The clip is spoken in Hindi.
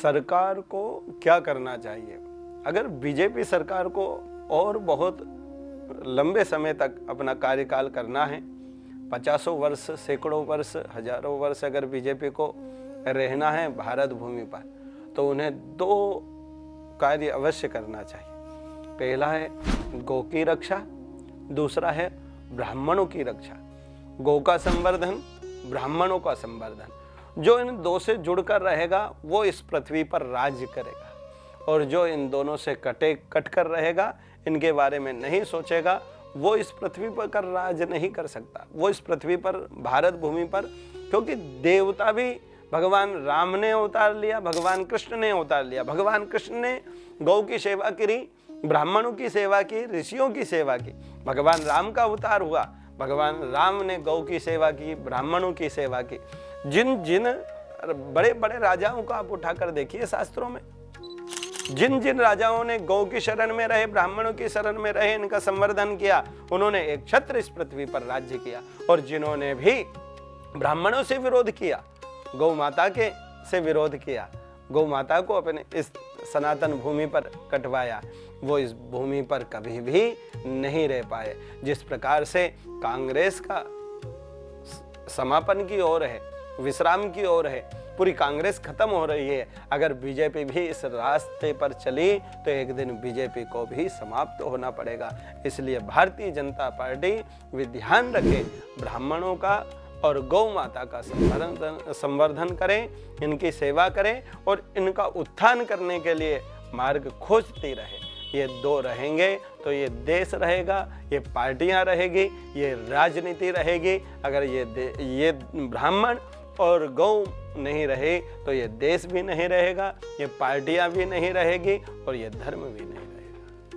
सरकार को क्या करना चाहिए? अगर बीजेपी सरकार को और बहुत लंबे समय तक अपना कार्यकाल करना है, 50 वर्ष, सैकड़ों वर्ष, हजारों वर्ष अगर बीजेपी को रहना है भारत भूमि पर, तो उन्हें 2 कार्य अवश्य करना चाहिए। पहला है गौ की रक्षा, दूसरा है ब्राह्मणों की रक्षा। गौ का संवर्धन, ब्राह्मणों का संवर्धन। जो इन 2 से जुड़कर रहेगा वो इस पृथ्वी पर राज्य करेगा, और जो इन दोनों से कट कर रहेगा, इनके बारे में नहीं सोचेगा, वो इस पृथ्वी पर राज नहीं कर सकता। वो इस पृथ्वी पर, भारत भूमि पर, क्योंकि देवता भी भगवान राम ने अवतार लिया, भगवान कृष्ण ने अवतार लिया। भगवान कृष्ण ने गौ की सेवा करी, ब्राह्मणों की सेवा की, ऋषियों की सेवा की। भगवान राम का अवतार हुआ, भगवान राम ने गौ की सेवा की, ब्राह्मणों की सेवा की। जिन जिन बड़े बड़े राजाओं को आप उठाकर देखिए शास्त्रों में, जिन जिन राजाओं ने गौ की शरण में रहे, ब्राह्मणों की शरण में रहे, इनका संवर्धन किया, उन्होंने एक छत्र इस पृथ्वी पर राज्य किया। और जिन्होंने भी ब्राह्मणों से विरोध किया, गौ माता के से विरोध किया, गौ माता को अपने इस सनातन भूमि पर कटवाया, वो इस भूमि पर कभी भी नहीं रह पाए। जिस प्रकार से कांग्रेस का समापन की ओर है, विश्राम की ओर है, पूरी कांग्रेस खत्म हो रही है, अगर बीजेपी भी इस रास्ते पर चली तो एक दिन बीजेपी को भी समाप्त होना पड़ेगा। इसलिए भारतीय जनता पार्टी भी ध्यान रखे, ब्राह्मणों का और गौ माता का संवर्धन करें, इनकी सेवा करें और इनका उत्थान करने के लिए मार्ग खोजती रहे। ये 2 रहेंगे तो ये देश रहेगा, ये पार्टियां रहेगी, ये राजनीति रहेगी। अगर ये ब्राह्मण और गौ नहीं रहे तो ये देश भी नहीं रहेगा, ये पार्टियां भी नहीं रहेगी और ये धर्म भी नहीं रहेगा।